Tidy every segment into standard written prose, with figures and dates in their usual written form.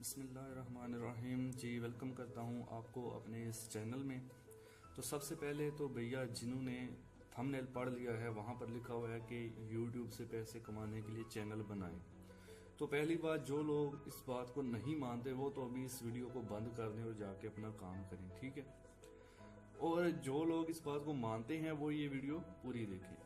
बिस्मिल्लाहिर्रहमानिर्रहीम जी, वेलकम करता हूँ आपको अपने इस चैनल में। तो सबसे पहले तो भैया जिन्होंने थंबनेल पढ़ लिया है वहाँ पर लिखा हुआ है कि यूट्यूब से पैसे कमाने के लिए चैनल बनाएं। तो पहली बात, जो लोग इस बात को नहीं मानते वो तो अभी इस वीडियो को बंद कर दें और जाके अपना काम करें, ठीक है। और जो लोग इस बात को मानते हैं वो ये वीडियो पूरी देखें।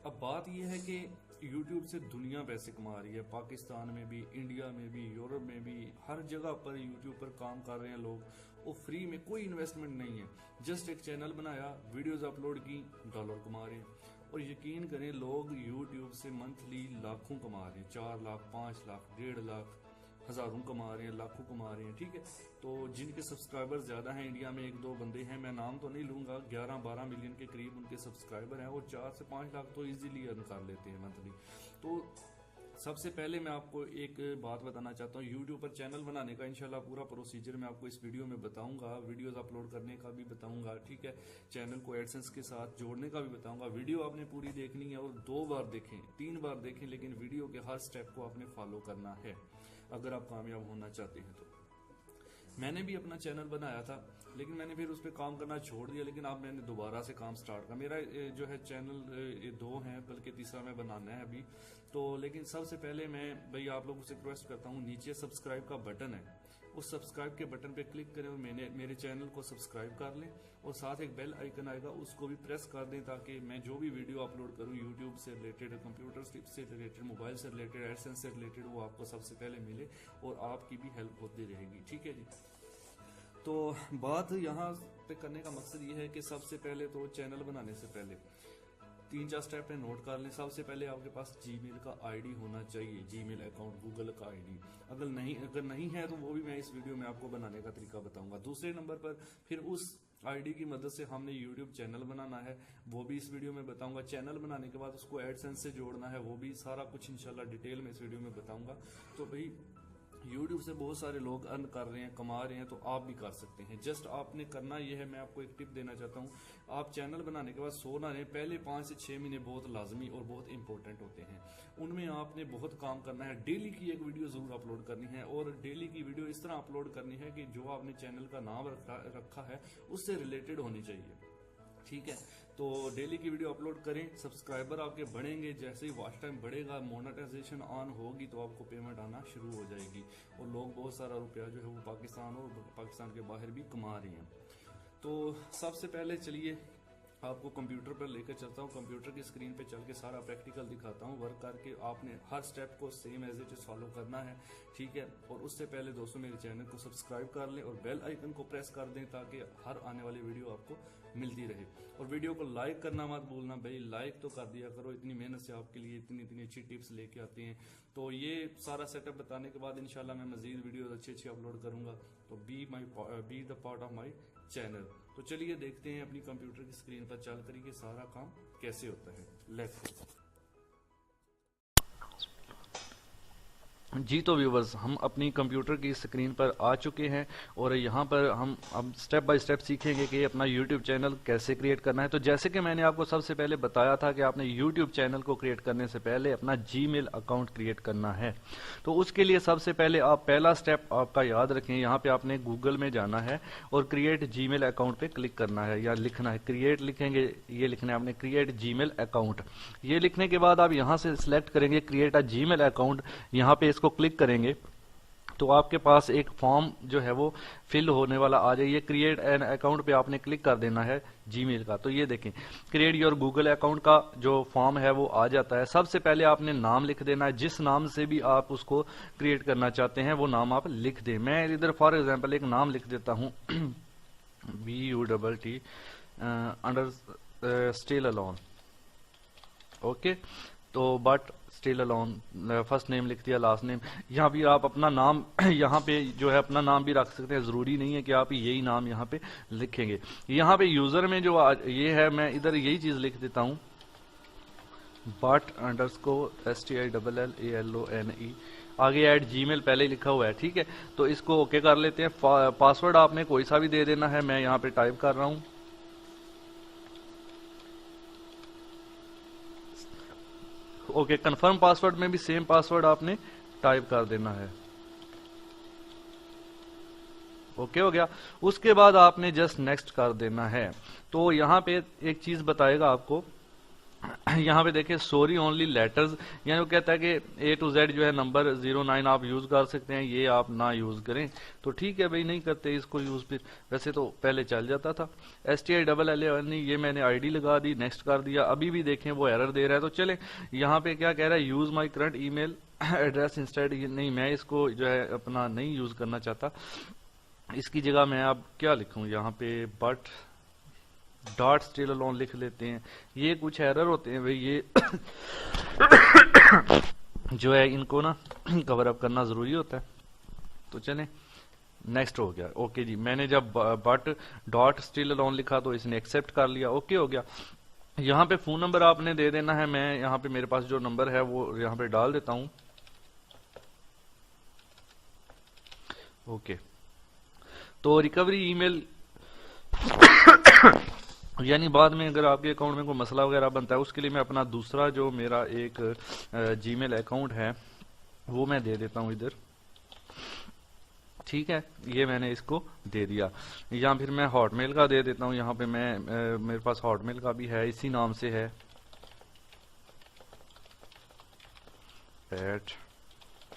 अब बात यह है कि YouTube से दुनिया पैसे कमा रही है, पाकिस्तान में भी, इंडिया में भी, यूरोप में भी, हर जगह पर YouTube पर काम कर रहे हैं लोग। वो फ्री में, कोई इन्वेस्टमेंट नहीं है, जस्ट एक चैनल बनाया, वीडियोस अपलोड की, डॉलर कमा रहे हैं। और यकीन करें, लोग YouTube से मंथली लाखों कमा रहे हैं, 4 लाख, 5 लाख, 1.5 लाख, हजारों कमा रहे हैं, लाखों कमा रहे हैं, ठीक है। तो जिनके सब्सक्राइबर ज्यादा हैं, इंडिया में 1-2 बंदे हैं, मैं नाम तो नहीं लूंगा, 11-12 मिलियन के करीब उनके सब्सक्राइबर हैं, वो 4 से 5 लाख तो इजीली अर्न कर लेते हैं मंथली। तो सबसे पहले मैं आपको एक बात बताना चाहता हूँ, यूट्यूब पर चैनल बनाने का इंशाल्लाह पूरा प्रोसीजर मैं आपको इस वीडियो में बताऊंगा, वीडियोस अपलोड करने का भी बताऊंगा, ठीक है। चैनल को एडसेंस के साथ जोड़ने का भी बताऊंगा। वीडियो आपने पूरी देखनी है और 2 बार देखें, 3 बार देखें, लेकिन वीडियो के हर स्टेप को आपने फॉलो करना है अगर आप कामयाब होना चाहते हैं। तो मैंने भी अपना चैनल बनाया था, लेकिन मैंने फिर उस पर काम करना छोड़ दिया, लेकिन अब मैंने दोबारा से काम स्टार्ट किया। मेरा जो है चैनल 2 हैं, बल्कि तीसरा में बनाना है अभी। तो लेकिन सबसे पहले मैं भैया आप लोगों से रिक्वेस्ट करता हूँ, नीचे सब्सक्राइब का बटन है, उस सब्सक्राइब के बटन पे क्लिक करें और मेरे चैनल को सब्सक्राइब कर लें, और साथ एक बेल आइकन आएगा उसको भी प्रेस कर दें, ताकि मैं जो भी वीडियो अपलोड करूं यूट्यूब से रिलेटेड, कंप्यूटर टिप्स से रिलेटेड, मोबाइल से रिलेटेड, एडसेंस से रिलेटेड, वो आपको सबसे पहले मिले और आपकी भी हेल्प होती रहेगी, ठीक है जी। तो बात यहाँ पे करने का मकसद ये है कि सबसे पहले तो चैनल बनाने से पहले 3-4 स्टेप नोट कर लें। सबसे पहले आपके पास जीमेल का आईडी होना चाहिए, जीमेल अकाउंट, गूगल का आईडी। अगर नहीं है तो वो भी मैं इस वीडियो में आपको बनाने का तरीका बताऊंगा। दूसरे नंबर पर फिर उस आईडी की मदद से हमने यूट्यूब चैनल बनाना है, वो भी इस वीडियो में बताऊंगा। चैनल बनाने के बाद उसको एडसेंस से जोड़ना है, वो भी सारा कुछ इंशाल्लाह डिटेल में इस वीडियो में बताऊंगा। तो भाई YouTube से बहुत सारे लोग अर्न कर रहे हैं, कमा रहे हैं, तो आप भी कर सकते हैं। जस्ट आपने करना यह है, मैं आपको एक टिप देना चाहता हूँ, आप चैनल बनाने के बाद सोना नहीं, पहले 5 से 6 महीने बहुत लाजमी और बहुत इंपॉर्टेंट होते हैं। उनमें आपने बहुत काम करना है, डेली की एक वीडियो जरूर अपलोड करनी है, और डेली की वीडियो इस तरह अपलोड करनी है कि जो आपने चैनल का नाम रखा है उससे रिलेटेड होनी चाहिए, ठीक है। तो डेली की वीडियो अपलोड करें, सब्सक्राइबर आपके बढ़ेंगे, जैसे ही वॉच टाइम बढ़ेगा, मोनेटाइजेशन ऑन होगी, तो आपको पेमेंट आना शुरू हो जाएगी, और लोग बहुत सारा रुपया जो है वो पाकिस्तान और पाकिस्तान के बाहर भी कमा रहे हैं। तो सबसे पहले चलिए आपको कंप्यूटर पर लेकर चलता हूँ, कंप्यूटर की स्क्रीन पे चल के सारा प्रैक्टिकल दिखाता हूँ वर्क करके। आपने हर स्टेप को same as it is follow करना है, ठीक है। और उससे पहले दोस्तों मेरे चैनल को सब्सक्राइब कर लें और बेल आइकन को प्रेस कर दें, ताकि हर आने वाली वीडियो आपको मिलती रहे। और वीडियो को लाइक करना मत भूलना भाई, लाइक तो कर दिया करो, इतनी मेहनत से आपके लिए इतनी अच्छी टिप्स लेके आते हैं। तो ये सारा सेटअप बताने के बाद इंशाल्लाह मैं मजीद वीडियो अच्छी अपलोड करूंगा। तो be the part of my channel. तो चलिए देखते हैं अपनी कंप्यूटर की स्क्रीन पर चल कर ये सारा काम कैसे होता है। लेट्स जी। तो व्यूवर्स, हम अपनी कंप्यूटर की स्क्रीन पर आ चुके हैं, और यहाँ पर हम अब स्टेप बाय स्टेप सीखेंगे कि अपना YouTube चैनल कैसे क्रिएट करना है। तो जैसे कि मैंने आपको सबसे पहले बताया था कि आपने YouTube चैनल को क्रिएट करने से पहले अपना जीमेल अकाउंट क्रिएट करना है। तो उसके लिए सबसे पहले आप पहला स्टेप आपका याद रखें, यहाँ पे आपने गूगल में जाना है और क्रिएट जीमेल अकाउंट पे क्लिक करना है, या लिखना है क्रिएट, लिखेंगे ये लिखना है आपने क्रिएट जीमेल अकाउंट। ये लिखने के बाद आप यहाँ से सिलेक्ट करेंगे क्रिएट अ जीमेल अकाउंट, यहाँ पे इसको क्लिक करेंगे तो आपके पास एक फॉर्म जो है वो फिल होने वाला आ जाए। ये क्रिएट एन अकाउंट पे आपने क्लिक कर देना है जीमेल का। तो ये देखें, क्रिएट योर गूगल अकाउंट का जो फॉर्म है वो आ जाता है। सबसे पहले आपने नाम लिख देना है, जिस नाम से भी आप उसको क्रिएट करना चाहते हैं वो नाम आप लिख दें। मैं इधर फॉर एग्जाम्पल एक नाम लिख देता हूँ BUTT under still alone, okay. तो but still alone, first name लिख दिया, लास्ट नेम। यहाँ भी आप अपना नाम यहाँ पे जो है अपना नाम भी रख सकते हैं, जरूरी नहीं है कि आप यही नाम यहाँ पे लिखेंगे। यहाँ पे यूजर में जो ये है, मैं इधर यही चीज लिख देता हूँ, बट अंडरस्कोर STILLALONE, आगे ऐड जीमेल पहले ही लिखा हुआ है, ठीक है। तो इसको ओके कर लेते हैं। पासवर्ड आपने कोई सा भी दे देना है, मैं यहाँ पे टाइप कर रहा हूँ ओके। कंफर्म पासवर्ड में भी सेम पासवर्ड आपने टाइप कर देना है। ओके हो गया। उसके बाद आपने जस्ट नेक्स्ट कर देना है। तो यहाँ पे एक चीज बताएगा आपको, यहाँ पे देखिए सॉरी ओनली लेटर्स, यानी वो कहता है कि A to Z जो है नंबर 09 आप यूज कर सकते हैं, ये आप ना यूज करें। तो ठीक है भाई, नहीं करते इसको यूज, फिर वैसे तो पहले चल जाता था। STILL ये मैंने ID लगा दी, नेक्स्ट कर दिया। अभी भी देखें वो एरर दे रहा है। तो चले यहाँ पे क्या कह रहा है, use my current email address instead, नहीं मैं इसको जो है अपना नहीं यूज करना चाहता। इसकी जगह मैं अब क्या लिखूं, यहाँ पे बट डॉट स्टिल अलोन लिख लेते हैं। ये कुछ एरर होते हैं भाई, ये जो है इनको ना कवर अप करना जरूरी होता है। तो चलें नेक्स्ट हो गया। ओके जी, मैंने जब बट डॉट स्टिल अलोन लिखा तो इसने एक्सेप्ट कर लिया, ओके हो गया। यहाँ पे फोन नंबर आपने दे देना है। मैं यहाँ पे मेरे पास जो नंबर है वो यहाँ पे डाल देता हूं। ओके, तो रिकवरी ईमेल यानी बाद में अगर आपके अकाउंट में कोई मसला वगैरह बनता है, उसके लिए मैं अपना दूसरा जो मेरा एक जीमेल अकाउंट है वो मैं दे देता हूं इधर। ठीक है, ये मैंने इसको दे दिया। या फिर मैं हॉटमेल का दे देता हूं। यहाँ पे मैं मेरे पास हॉटमेल का भी है, इसी नाम से है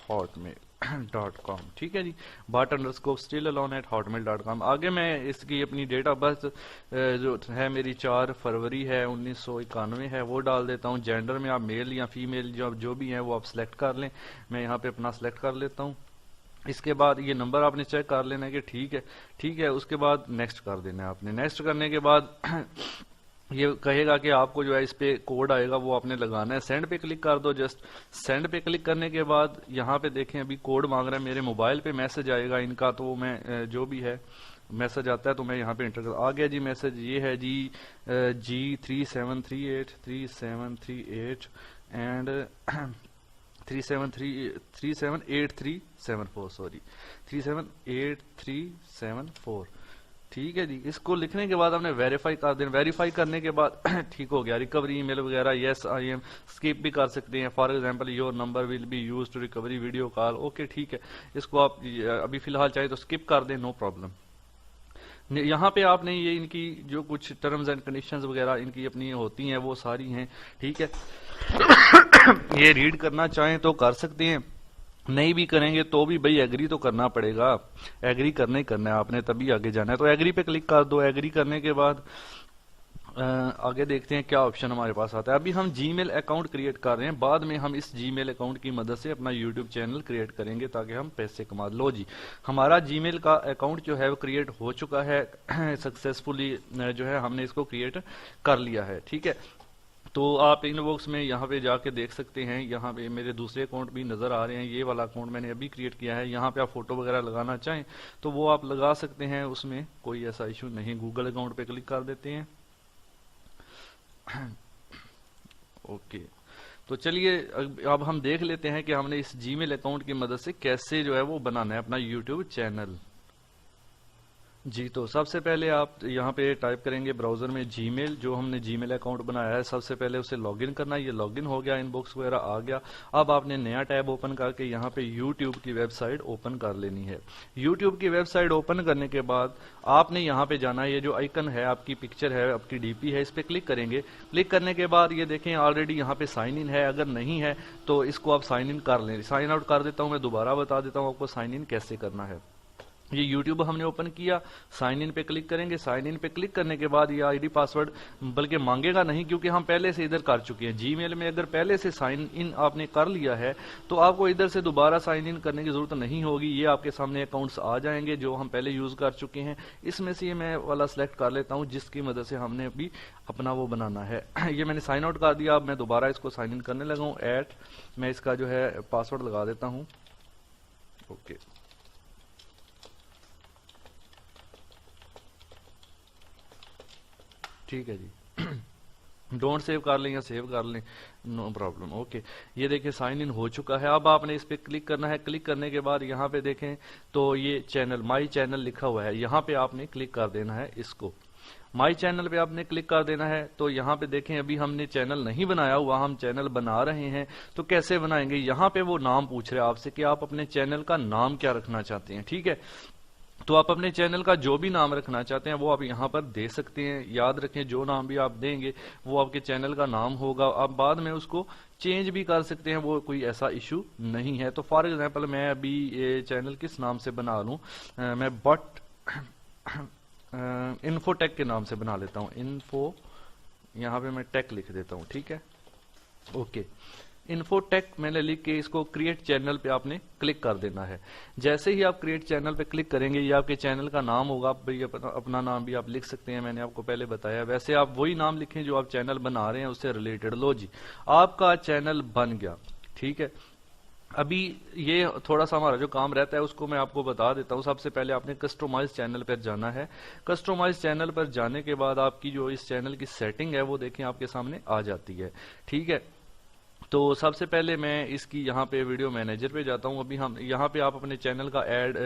@hotmail.com। ठीक है जी, but_still_alone@hotmail.com। आगे मैं इसकी अपनी डेट ऑफ बर्थ जो है मेरी 4 फरवरी है 1991 है वो डाल देता हूँ। जेंडर में आप मेल या फीमेल जो भी है वो आप सिलेक्ट कर लें। मैं यहाँ पे अपना सिलेक्ट कर लेता हूँ। इसके बाद ये नंबर आपने चेक कर लेना है कि ठीक है। उसके बाद नेक्स्ट कर देना है आपने। नेक्स्ट करने के बाद ये कहेगा कि आपको जो है इस पे कोड आएगा वो आपने लगाना है। सेंड पे क्लिक कर दो। जस्ट सेंड पे क्लिक करने के बाद यहाँ पे देखें अभी कोड मांग रहा है। मेरे मोबाइल पे मैसेज आएगा इनका, तो मैं जो भी है मैसेज आता है तो मैं यहाँ पे इंटर कर, आ गया जी मैसेज। ये है जी G3738 एंड 378374 सॉरी 378374। ठीक है जी, इसको लिखने के बाद हमने वेरीफाई कर देना। वेरीफाई करने के बाद ठीक हो गया। रिकवरी ईमेल वगैरह यस आई एम स्किप भी कर सकते हैं। For example your number will be used to recovery video call. Okay ठीक है, इसको आप अभी फिलहाल चाहे तो स्किप कर दें, नो प्रॉब्लम। यहाँ पे आपने ये इनकी जो कुछ टर्म्स एंड कंडीशंस वगैरह इनकी अपनी होती हैं वो सारी हैं। ठीक है, ये रीड करना चाहें तो कर सकते हैं, नहीं भी करेंगे तो भी भाई एग्री तो करना पड़ेगा। एग्री करना ही करना है आपने, तभी आगे जाना है। तो एग्री पे क्लिक कर दो। एग्री करने के बाद आगे देखते हैं क्या ऑप्शन हमारे पास आता है। अभी हम जीमेल अकाउंट क्रिएट कर रहे हैं, बाद में हम इस जीमेल अकाउंट की मदद से अपना यूट्यूब चैनल क्रिएट करेंगे ताकि हम पैसे कमा। लो जी, हमारा जीमेल का अकाउंट जो है वो क्रिएट हो चुका है सक्सेसफुली, जो है हमने इसको क्रिएट कर लिया है। ठीक है, तो आप इनबॉक्स में यहाँ पे जाके देख सकते हैं। यहाँ पे मेरे दूसरे अकाउंट भी नजर आ रहे हैं। ये वाला अकाउंट मैंने अभी क्रिएट किया है। यहाँ पे आप फोटो वगैरह लगाना चाहें तो वो आप लगा सकते हैं, उसमें कोई ऐसा इशू नहीं। गूगल अकाउंट पे क्लिक कर देते हैं। ओके, तो चलिए अब हम देख लेते हैं कि हमने इस जीमेल अकाउंट की मदद से कैसे जो है वो बनाना है अपना यूट्यूब चैनल। जी, तो सबसे पहले आप यहाँ पे टाइप करेंगे ब्राउजर में जीमेल, जो हमने जीमेल अकाउंट बनाया है सबसे पहले उसे लॉगिन करना है। ये लॉगिन हो गया, इनबॉक्स वगैरह आ गया। अब आपने नया टैब ओपन करके यहाँ पे यूट्यूब की वेबसाइट ओपन कर लेनी है। यूट्यूब की वेबसाइट ओपन करने के बाद आपने यहाँ पे जाना है। ये जो आइकन है, आपकी पिक्चर है, आपकी डीपी है, इस पे क्लिक करेंगे। क्लिक करने के बाद ये देखें ऑलरेडी यहाँ पे साइन इन है। अगर नहीं है तो इसको आप साइन इन कर लें। साइन आउट कर देता हूँ, मैं दोबारा बता देता हूँ आपको साइन इन कैसे करना है। ये YouTube हमने ओपन किया, साइन इन पे क्लिक करेंगे। साइन इन पे क्लिक करने के बाद ये आईडी पासवर्ड बल्कि मांगेगा नहीं, क्योंकि हम पहले से इधर कर चुके हैं। जीमेल में अगर पहले से साइन इन आपने कर लिया है तो आपको इधर से दोबारा साइन इन करने की जरूरत नहीं होगी। ये आपके सामने अकाउंट्स आ जाएंगे जो हम पहले यूज कर चुके हैं। इसमें से ये मैं वाला सिलेक्ट कर लेता हूँ जिसकी मदद से हमने अभी अपना वो बनाना है। ये मैंने साइन आउट कर दिया। अब मैं दोबारा इसको साइन इन करने लगा हूँ। मैं इसका जो है पासवर्ड लगा देता हूँ। ओके, ठीक है जी, डोंट सेव कर लें या सेव कर लें, नो प्रॉब्लम। ओके, ये देखिए साइन इन हो चुका है। अब आपने इस पे क्लिक करना है। क्लिक करने के बाद यहाँ पे देखें तो ये चैनल, माई चैनल लिखा हुआ है, यहाँ पे आपने क्लिक कर देना है। इसको माई चैनल पे आपने क्लिक कर देना है। तो यहाँ पे देखें अभी हमने चैनल नहीं बनाया हुआ, हम चैनल बना रहे हैं। तो कैसे बनाएंगे, यहाँ पे वो नाम पूछ रहे हैं आपसे कि आप अपने चैनल का नाम क्या रखना चाहते हैं। ठीक है, तो आप अपने चैनल का जो भी नाम रखना चाहते हैं वो आप यहाँ पर दे सकते हैं। याद रखें, जो नाम भी आप देंगे वो आपके चैनल का नाम होगा। आप बाद में उसको चेंज भी कर सकते हैं, वो कोई ऐसा इशू नहीं है। तो फॉर एग्जांपल मैं अभी ये चैनल किस नाम से बना लूं, मैं बट इन्फोटेक के नाम से बना लेता हूं। इन्फो, यहाँ पे मैं टेक लिख देता हूं, ठीक है। ओके, इन्फोटेक मैंने लिख के इसको क्रिएट चैनल पे आपने क्लिक कर देना है। जैसे ही आप क्रिएट चैनल पे क्लिक करेंगे ये आपके चैनल का नाम होगा। आप भाई अपना नाम भी आप लिख सकते हैं, मैंने आपको पहले बताया। वैसे आप वही नाम लिखें जो आप चैनल बना रहे हैं उससे रिलेटेड। लो जी, आपका चैनल बन गया, ठीक है। अभी ये थोड़ा सा हमारा जो काम रहता है उसको मैं आपको बता देता हूँ। सबसे पहले आपने कस्टमाइज चैनल पर जाना है। कस्टमाइज चैनल पर जाने के बाद आपकी जो इस चैनल की सेटिंग है वो देखें आपके सामने आ जाती है, ठीक है। तो सबसे पहले मैं इसकी यहाँ पे वीडियो मैनेजर पे जाता हूँ। अभी हम यहाँ पे आप अपने चैनल का ऐड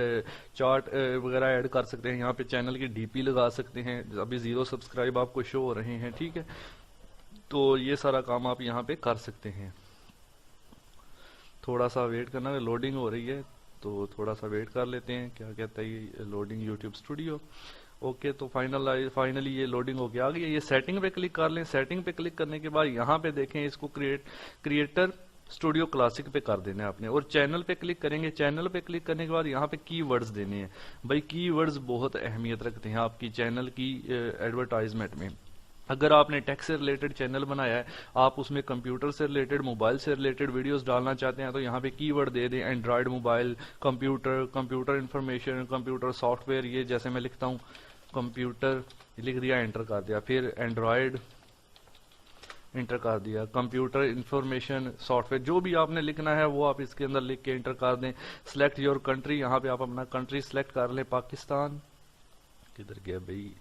चार्ट वगैरह ऐड कर सकते हैं। यहाँ पे चैनल की डीपी लगा सकते हैं। अभी 0 सब्सक्राइब आपको शो हो रहे हैं, ठीक है। तो ये सारा काम आप यहाँ पे कर सकते हैं। थोड़ा सा वेट करना है, लोडिंग हो रही है तो थोड़ा सा वेट कर लेते हैं। क्या कहता है ये लोडिंग यूट्यूब स्टूडियो। ओके, तो फाइनली ये लोडिंग होके आ गई है। ये सेटिंग पे क्लिक कर लें। सेटिंग पे क्लिक करने के बाद यहाँ पे देखें इसको क्रिएटर स्टूडियो क्लासिक पे कर देना है आपने, और चैनल पे क्लिक करेंगे। चैनल पे क्लिक करने के बाद यहाँ पे कीवर्ड्स देने हैं। भाई कीवर्ड्स बहुत अहमियत रखते हैं आपकी चैनल की एडवर्टाइजमेंट में। अगर आपने टेक से रिलेटेड चैनल बनाया है, आप उसमें कंप्यूटर से रिलेटेड, मोबाइल से रिलेटेड वीडियोस डालना चाहते हैं, तो यहाँ पे कीवर्ड दे दें Android mobile, computer, computer information, computer software. ये जैसे मैं लिखता हूँ कंप्यूटर, लिख दिया, एंटर कर दिया। फिर एंड्रॉयड, एंटर कर दिया। कंप्यूटर इंफॉर्मेशन सॉफ्टवेयर, जो भी आपने लिखना है वो आप इसके अंदर लिख के एंटर कर दें। सिलेक्ट योर कंट्री, यहाँ पे आप अपना कंट्री सिलेक्ट कर लें। पाकिस्तान, किधर गया भाई,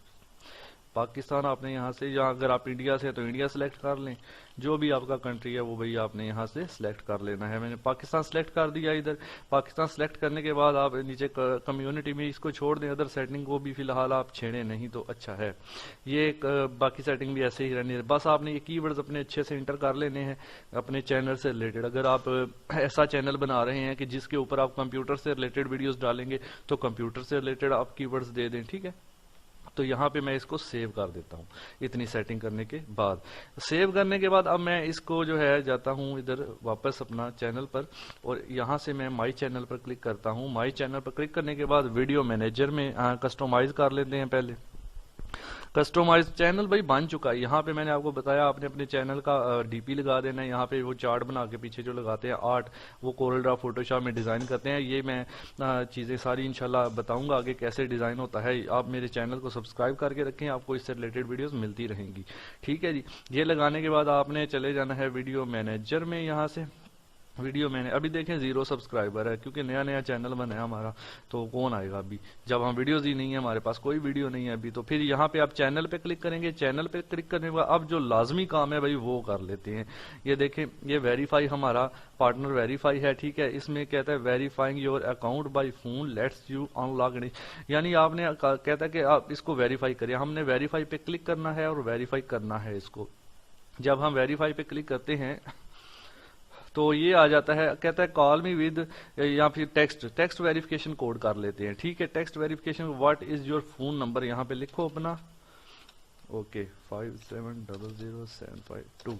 पाकिस्तान आपने यहाँ से, या अगर आप इंडिया से हैं तो इंडिया सेलेक्ट कर लें। जो भी आपका कंट्री है वो भाई आपने यहाँ से सिलेक्ट कर लेना है। मैंने पाकिस्तान सेलेक्ट कर दिया इधर। पाकिस्तान सेलेक्ट करने के बाद आप नीचे कम्युनिटी में इसको छोड़ दें। अदर सेटिंग को भी फिलहाल आप छेड़े नहीं तो अच्छा है। ये बाकी सेटिंग भी ऐसे ही रहनी है। बस आपने ये कीवर्ड्स अपने अच्छे से इंटर कर लेने हैं अपने चैनल से रिलेटेड। अगर आप ऐसा चैनल बना रहे हैं कि जिसके ऊपर आप कंप्यूटर से रिलेटेड वीडियोज डालेंगे तो कंप्यूटर से रिलेटेड आप कीवर्ड्स दे दें, ठीक है। तो यहाँ पे मैं इसको सेव कर देता हूँ। इतनी सेटिंग करने के बाद, सेव करने के बाद अब मैं इसको जो है जाता हूँ इधर वापस अपना चैनल पर, और यहाँ से मैं माई चैनल पर क्लिक करता हूँ। माई चैनल पर क्लिक करने के बाद वीडियो मैनेजर में कस्टमाइज कर लेते हैं। पहले कस्टमाइज चैनल भाई बन चुका है। यहाँ पे मैंने आपको बताया आपने अपने चैनल का डीपी लगा देना है। यहाँ पे वो चार्ट बना के पीछे जो लगाते हैं आर्ट, वो कोरल ड्रा फोटोशॉप में डिजाइन करते हैं। ये मैं चीजें सारी इंशाल्लाह बताऊंगा आगे कैसे डिजाइन होता है। आप मेरे चैनल को सब्सक्राइब करके रखें, आपको इससे रिलेटेड वीडियोस मिलती रहेंगी, ठीक है जी। ये लगाने के बाद आपने चले जाना है वीडियो मैनेजर में। यहाँ से वीडियो मैंने अभी देखें 0 सब्सक्राइबर है, क्योंकि नया नया चैनल बना है हमारा, तो कौन आएगा अभी जब हम वीडियोज ही नहीं है, हमारे पास कोई वीडियो नहीं है अभी। तो फिर यहाँ पे आप चैनल पे क्लिक करेंगे। चैनल पे क्लिक करने के बाद अब जो लाजमी काम है भाई वो कर लेते हैं। ये देखें, ये वेरीफाई हमारा पार्टनर वेरीफाई है, ठीक है। इसमें कहता है verifying your account by phone let's you analogue, यानी आपने कहता है कि आप इसको वेरीफाई करिए। हमने वेरीफाई पे क्लिक करना है और वेरीफाई करना है इसको। जब हम वेरीफाई पे क्लिक करते हैं तो ये आ जाता है, कहता है कॉल मी विद, या फिर टेक्स्ट वेरिफिकेशन कोड कर लेते हैं, ठीक है। Text verification, what is your phone number, यहाँ पे लिखो अपना। ओके, 57007552।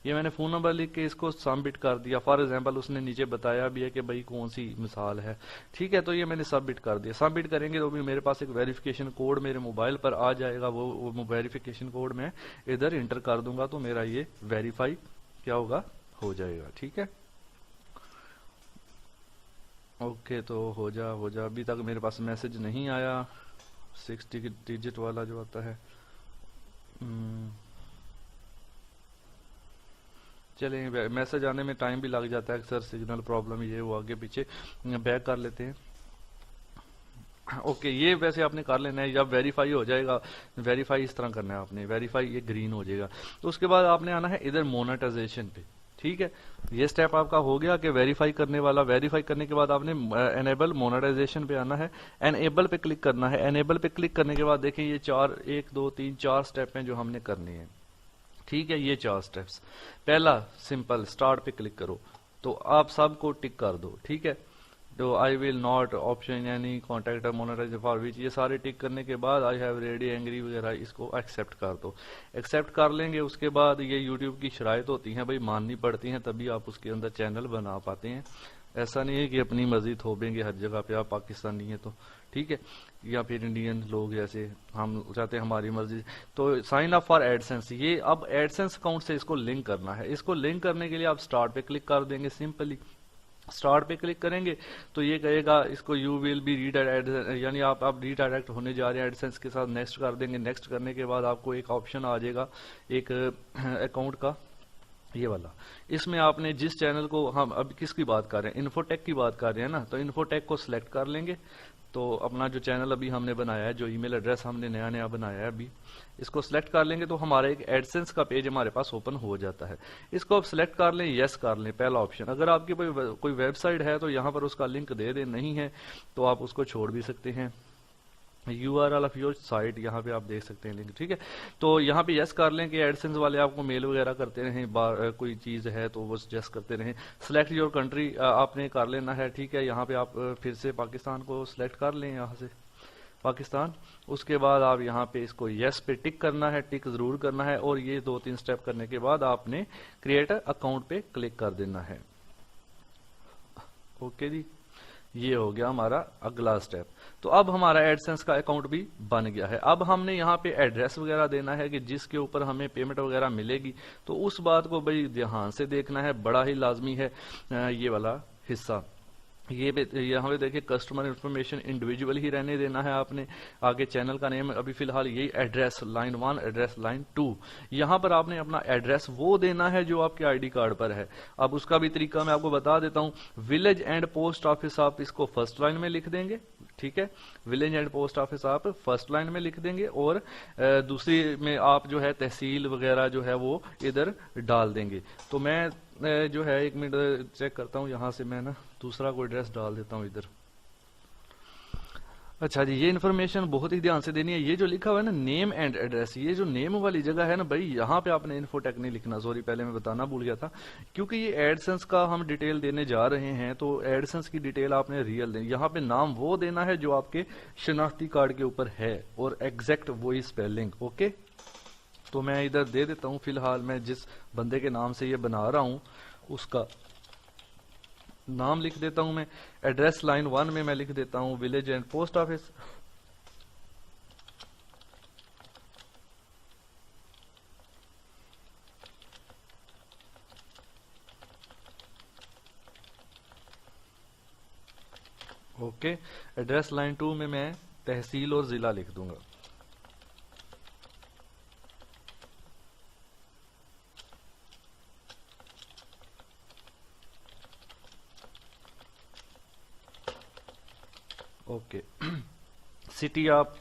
ये मैंने फोन नंबर लिख के इसको सबमिट कर दिया। फॉर एग्जांपल उसने नीचे बताया भी है कि भाई कौन सी मिसाल है, ठीक है। तो ये मैंने सबमिट कर दिया। सबमिट करेंगे तो भी मेरे पास एक वेरिफिकेशन कोड मेरे मोबाइल पर आ जाएगा। वो वेरिफिकेशन कोड मैं इधर इंटर कर दूंगा तो मेरा ये वेरीफाई क्या होगा, हो जाएगा, ठीक है। ओके, तो हो जा। अभी तक मेरे पास मैसेज नहीं आया 6 डिजिट वाला जो आता है। चलें, मैसेज आने में टाइम भी लग जाता है अक्सर, सिग्नल प्रॉब्लम ये वो, आगे पीछे बैक कर लेते हैं। ओके, ये वैसे आपने कर लेना है। जब वेरीफाई हो जाएगा, वेरीफाई इस तरह करना है आपने, वेरीफाई ये ग्रीन हो जाएगा। तो उसके बाद आपने आना है इधर मोनेटाइजेशन पे, ठीक है। ये स्टेप आपका हो गया कि वेरीफाई करने वाला। वेरीफाई करने के बाद आपने एनेबल मोनेटाइजेशन पे आना है, एनेबल पे क्लिक करना है। एनेबल पे क्लिक करने के बाद देखें ये 1 2 3 4 स्टेप हैं जो हमने करने हैं, ठीक है। ये 4 स्टेप्स। पहला सिंपल, स्टार्ट पे क्लिक करो, तो आप सबको टिक कर दो, ठीक है। तो आई विल नॉट ऑप्शन यानी कॉन्टैक्ट मोनेटाइज फॉर विच, ये सारे टिक करने के बाद आई हैव रेडी एंग्री वगैरह इसको एक्सेप्ट कर दो। एक्सेप्ट कर लेंगे उसके बाद ये यूट्यूब की शराइत होती हैं भाई, माननी पड़ती हैं, तभी आप उसके अंदर चैनल बना पाते हैं। ऐसा नहीं है कि अपनी मर्जी थोपेंगे हर जगह पे, आप पाकिस्तानी हैं तो ठीक है, या फिर इंडियन लोग जैसे हम चाहते हैं हमारी मर्जी। तो साइन अप फॉर एडसेंस, ये अब एडसेंस अकाउंट से इसको लिंक करना है। इसको लिंक करने के लिए आप स्टार्ट पे क्लिक कर देंगे, सिंपली स्टार्ट पे क्लिक करेंगे तो ये कहेगा इसको यू विल बी रीडायरेक्ट, यानी आप रीडायरेक्ट होने जा रहे हैं एडसेंस के साथ। नेक्स्ट कर देंगे। नेक्स्ट करने के बाद आपको एक ऑप्शन आ जाएगा एक अकाउंट का, ये वाला। इसमें आपने जिस चैनल को, हम अब किसकी बात कर रहे हैं, इन्फोटेक की बात कर रहे हैं ना, तो इन्फोटेक को सिलेक्ट कर लेंगे। तो अपना जो चैनल अभी हमने बनाया है, जो ईमेल एड्रेस हमने नया नया बनाया है अभी, इसको सिलेक्ट कर लेंगे तो हमारा एक एडसेंस का पेज हमारे पास ओपन हो जाता है। इसको आप सिलेक्ट कर लें, यस कर लें, पहला ऑप्शन। अगर आपकी कोई वेबसाइट है तो यहाँ पर उसका लिंक दे दें, नहीं है तो आप उसको छोड़ भी सकते हैं। URL ऑफ योर साइट, यहाँ पे आप देख सकते हैं लिंक, ठीक है। तो यहाँ पे यस कर लें कि एडसेंस वाले आपको मेल वगैरह करते रहें, कोई चीज़ है तो वो सजेस्ट करते रहें। सिलेक्ट योर कंट्री आपने कर लेना है, ठीक है। यहाँ पे आप फिर से पाकिस्तान को सिलेक्ट कर लें, यहाँ से पाकिस्तान। उसके बाद आप यहाँ पे इसको यस पे टिक करना है, टिक जरूर करना है। और ये 2-3 स्टेप करने के बाद आपने क्रिएट अकाउंट पे क्लिक कर देना है। ओके जी, ये हो गया हमारा अगला स्टेप। तो अब हमारा एडसेंस का अकाउंट भी बन गया है। अब हमने यहाँ पे एड्रेस वगैरह देना है कि जिसके ऊपर हमें पेमेंट वगैरह मिलेगी, तो उस बात को भाई ध्यान से देखना है, बड़ा ही लाजमी है ये वाला हिस्सा। ये यहाँ पे देखिए कस्टमर इन्फॉर्मेशन इंडिविजुअल ही रहने देना है आपने। आगे चैनल का नेम अभी फिलहाल यही, एड्रेस लाइन 1, एड्रेस लाइन 2। यहाँ पर आपने अपना एड्रेस वो देना है जो आपके आईडी कार्ड पर है। अब उसका भी तरीका मैं आपको बता देता हूँ। विलेज एंड पोस्ट ऑफिस आप इसको फर्स्ट लाइन में लिख देंगे, ठीक है। विलेज एंड पोस्ट ऑफिस आप फर्स्ट लाइन में लिख देंगे और दूसरी में आप जो है तहसील वगैरह जो है वो इधर डाल देंगे। तो मैं जो है 1 मिनट चेक करता हूँ, यहाँ से मैं ना दूसरा कोई एड्रेस डाल देता हूँ इधर। अच्छा जी, ये इन्फॉर्मेशन बहुत ही ध्यान से देनी है। ये जो लिखा हुआ है ना नेम एंड एड्रेस, ये जो नेम वाली जगह है ना भाई, यहाँ पे आपने इन्फोटेक नहीं लिखना। सॉरी, पहले मैं बताना भूल गया था, क्योंकि ये एडसेंस का हम डिटेल देने जा रहे हैं, तो एडसेंस की डिटेल आपने रियल देनी। यहाँ पे नाम वो देना है जो आपके शनाख्ती कार्ड के ऊपर है और एग्जैक्ट वही स्पेलिंग। ओके, तो मैं इधर दे देता हूँ। फिलहाल मैं जिस बंदे के नाम से ये बना रहा हूँ उसका नाम लिख देता हूं मैं। एड्रेस लाइन 1 में मैं लिख देता हूं village and post office. Okay, address line 2 में मैं तहसील और जिला लिख दूंगा। ओके, सिटी आप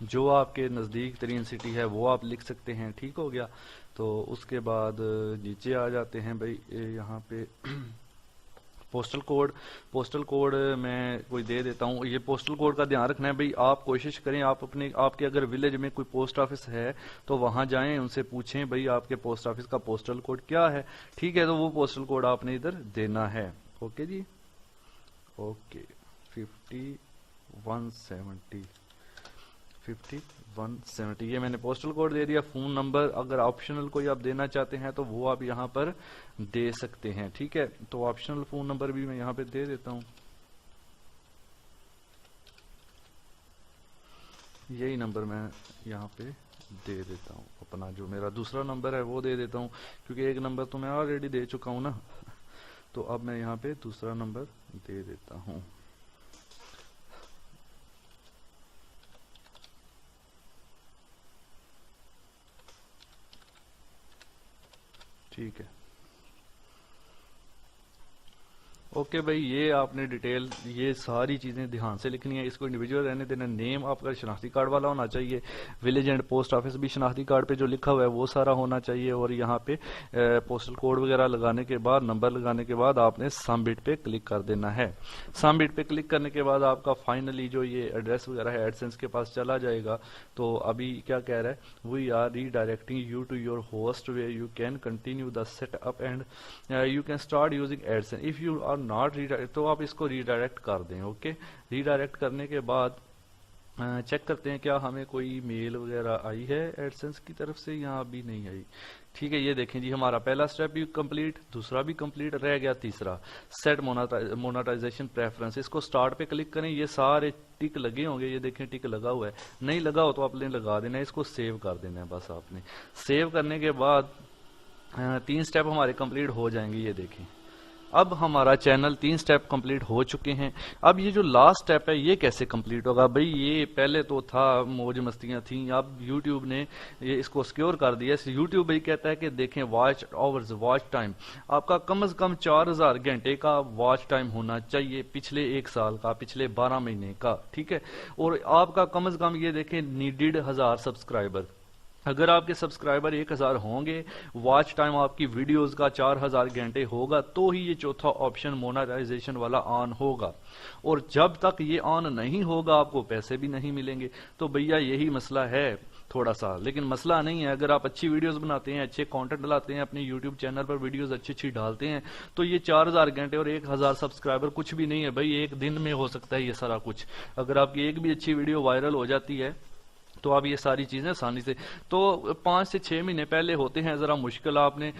जो आपके नज़दीक तरीन सिटी है वो आप लिख सकते हैं, ठीक हो गया। तो उसके बाद नीचे आ जाते हैं भाई, यहाँ पे पोस्टल कोड मैं कोई दे देता हूँ। ये पोस्टल कोड का ध्यान रखना है भाई, आप कोशिश करें आप आपके अगर विलेज में कोई पोस्ट ऑफिस है तो वहां जाएं, उनसे पूछें भाई आपके पोस्ट ऑफिस का पोस्टल कोड क्या है, ठीक है। तो वो पोस्टल कोड आपने इधर देना है। ओके जी, ओके 5170 ये मैंने पोस्टल कोड दे दिया। फोन नंबर अगर ऑप्शनल कोई आप देना चाहते हैं तो वो आप यहाँ पर दे सकते हैं, ठीक है। तो ऑप्शनल फोन नंबर भी मैं यहाँ पे दे देता हूँ, यही नंबर मैं यहाँ पे दे देता हूँ। अपना जो मेरा दूसरा नंबर है वो दे देता हूँ, क्योंकि एक नंबर तो मैं ऑलरेडी दे चुका हूँ ना। तो अब मैं यहाँ पे दूसरा नंबर दे देता हूँ, ठीक है। ओके भाई, ये आपने डिटेल ये सारी चीज़ें ध्यान से लिखनी है। इसको इंडिविजुअल रहने देना। नेम आपका शनाख्ती कार्ड वाला होना चाहिए। विलेज एंड पोस्ट ऑफिस भी शनाख्ती कार्ड पे जो लिखा हुआ है वो सारा होना चाहिए। और यहाँ पे पोस्टल कोड वगैरह लगाने के बाद, नंबर लगाने के बाद आपने सबमिट पे क्लिक कर देना है। सबमिट पे क्लिक करने के बाद आपका फाइनली जो ये एड्रेस वगैरह है एडसेंस के पास चला जाएगा। तो अभी क्या कह रहा है, we are redirecting you to your host way you can continue the setup and you can start using AdSense if you are not redirect, तो आप इसको रीडायरेक्ट कर दें। ओके, रीडायरेक्ट करने के बाद चेक करते हैं क्या हमें कोई मेल वगैरह आई है एडसेंस की तरफ से, यहाँ अभी नहीं आई। ठीक है, ये देखें जी, हमारा पहला स्टेप भी कंप्लीट, दूसरा भी कंप्लीट, रह गया तीसरा, सेट मोनेटाइजेशन प्रेफरेंस। इसको स्टार्ट पे क्लिक करें, ये सारे टिक लगे होंगे, ये देखें टिक लगा हुआ है, नहीं लगा हो तो आपने लगा देना है, इसको सेव कर देना है बस आपने। सेव करने के बाद 3 स्टेप हमारे कंप्लीट हो जाएंगे। ये देखें अब हमारा चैनल 3 स्टेप कंप्लीट हो चुके हैं। अब ये जो लास्ट स्टेप है ये कैसे कंप्लीट होगा भाई, ये पहले तो था मौज मस्तियां थी, अब यूट्यूब ने ये इसको सिक्योर कर दिया। यूट्यूब भाई कहता है कि देखें वॉच आवर्स, वॉच टाइम आपका कम से कम 4000 घंटे का वॉच टाइम होना चाहिए, पिछले 1 साल का, पिछले 12 महीने का। ठीक है, और आपका कम से कम ये देखें नीडेड 1000 सब्सक्राइबर, अगर आपके सब्सक्राइबर 1000 होंगे, वॉच टाइम आपकी वीडियोस का 4000 घंटे होगा, तो ही ये चौथा ऑप्शन मोनेटाइजेशन वाला ऑन होगा। और जब तक ये ऑन नहीं होगा आपको पैसे भी नहीं मिलेंगे। तो भैया यही मसला है थोड़ा सा, लेकिन मसला नहीं है। अगर आप अच्छी वीडियोस बनाते हैं, अच्छे कंटेंट डालते हैं, अपने यूट्यूब चैनल पर वीडियोस अच्छी डालते हैं, तो ये 4000 घंटे और 1000 सब्सक्राइबर कुछ भी नहीं है भाई, एक दिन में हो सकता है ये सारा कुछ। अगर आपकी एक भी अच्छी वीडियो वायरल हो जाती है तो आप ये सारी चीजें आसानी से, तो 5 से 6 महीने पहले होते हैं जरा मुश्किल। आपने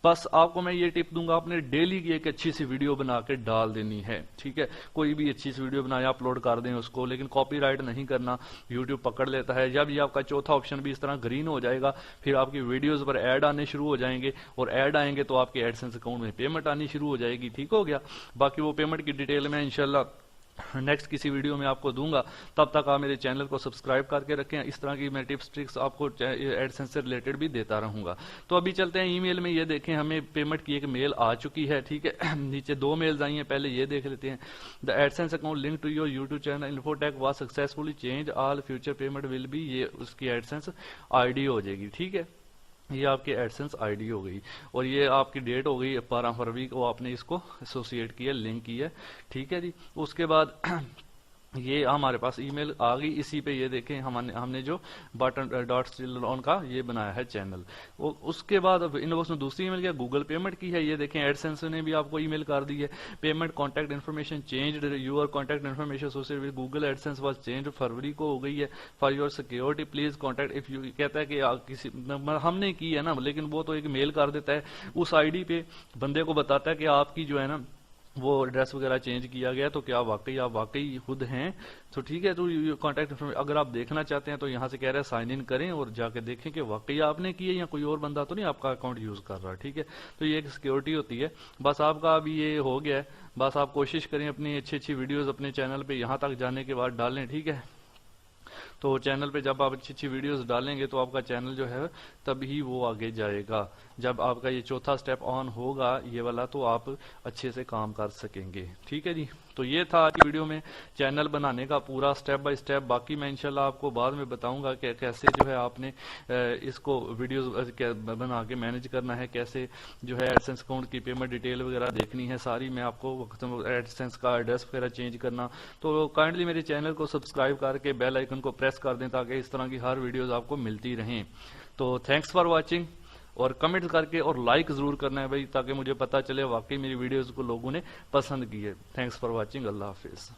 बस, आपको मैं ये टिप दूंगा, आपने डेली की एक अच्छी सी वीडियो बना के डाल देनी है। ठीक है, कोई भी अच्छी सी वीडियो बनाए अपलोड कर दें उसको, लेकिन कॉपीराइट नहीं करना, यूट्यूब पकड़ लेता है। जब ये आपका चौथा ऑप्शन भी इस तरह ग्रीन हो जाएगा, फिर आपकी वीडियोस पर ऐड आने शुरू हो जाएंगे, और ऐड आएंगे तो आपके एडसेंस अकाउंट में पेमेंट आनी शुरू हो जाएगी। ठीक हो गया, बाकी वो पेमेंट की डिटेल में इंशाल्लाह नेक्स्ट किसी वीडियो में आपको दूंगा। तब तक आप मेरे चैनल को सब्सक्राइब करके रखें, इस तरह की मैं टिप्स ट्रिक्स आपको एडसेंस से रिलेटेड भी देता रहूंगा। तो अभी चलते हैं ईमेल में, ये देखें हमें पेमेंट की एक मेल आ चुकी है। ठीक है, नीचे 2 मेल्स आई हैं, पहले ये देख लेते हैं। The AdSense account link to your YouTube channel Infotech was successfully change, all future payment will be, ये उसकी एडसेंस आईडी हो जाएगी। ठीक है, ये आपकी एडसेंस आईडी हो गई, और ये आपकी डेट हो गई 12 फरवरी को आपने इसको एसोसिएट किया, लिंक किया। ठीक है जी, उसके बाद ये हमारे पास ईमेल आ गई। इसी पे ये देखें हमने जो बटन डॉट स्टिल ऑन का ये बनाया है चैनल। उसके बाद अब इनबॉक्स में दूसरी ईमेल क्या गूगल पेमेंट की है, ये देखें एडसेंस ने भी आपको ईमेल कर दी है। Payment contact information change, your contact information associated with Google AdSense was change, फरवरी को हो गई है। For your security please contact if you, कहता है कि किसी हमने की है ना, लेकिन वो तो एक मेल कर देता है उस आईडी पे, बंदे को बताता है कि आपकी जो है ना वो एड्रेस वगैरह चेंज किया गया, तो क्या आप वाकई खुद हैं। तो ठीक है, तो कॉन्टैक्ट इन्फॉर्मेशन अगर आप देखना चाहते हैं तो यहाँ से कह रहे हैं साइन इन करें और जाके देखें कि वाकई आपने किए या कोई और बंदा तो नहीं आपका अकाउंट यूज कर रहा है। ठीक है, तो ये एक सिक्योरिटी होती है। बस आपका अभी ये हो गया है, बस आप कोशिश करें अपनी अच्छी वीडियोज अपने चैनल पे यहाँ तक जाने के बाद डालें। ठीक है, तो चैनल पे जब आप अच्छी वीडियोस डालेंगे तो आपका चैनल जो है तभी वो आगे जाएगा। जब आपका ये चौथा स्टेप ऑन होगा ये वाला, तो आप अच्छे से काम कर सकेंगे। ठीक है जी, तो ये था आज की वीडियो में चैनल बनाने का पूरा स्टेप बाय स्टेप। बाकी मैं इंशाल्लाह आपको बाद में बताऊंगा कि कैसे जो है आपने इसको वीडियोस बना के मैनेज करना है, कैसे जो है एडसेंस अकाउंट की पेमेंट डिटेल वगैरह देखनी है सारी। मैं आपको एडसेंस का एड्रेस वगैरह चेंज करना, तो काइंडली मेरे चैनल को सब्सक्राइब करके बेल आइकन को प्रेस कर दें ताकि इस तरह की हर वीडियोस आपको मिलती रहें। तो थैंक्स फॉर वॉचिंग, और कमेंट करके और लाइक जरूर करना है भाई, ताकि मुझे पता चले वाकई मेरी वीडियोस को लोगों ने पसंद की है। Thanks for watching, Allah Hafiz.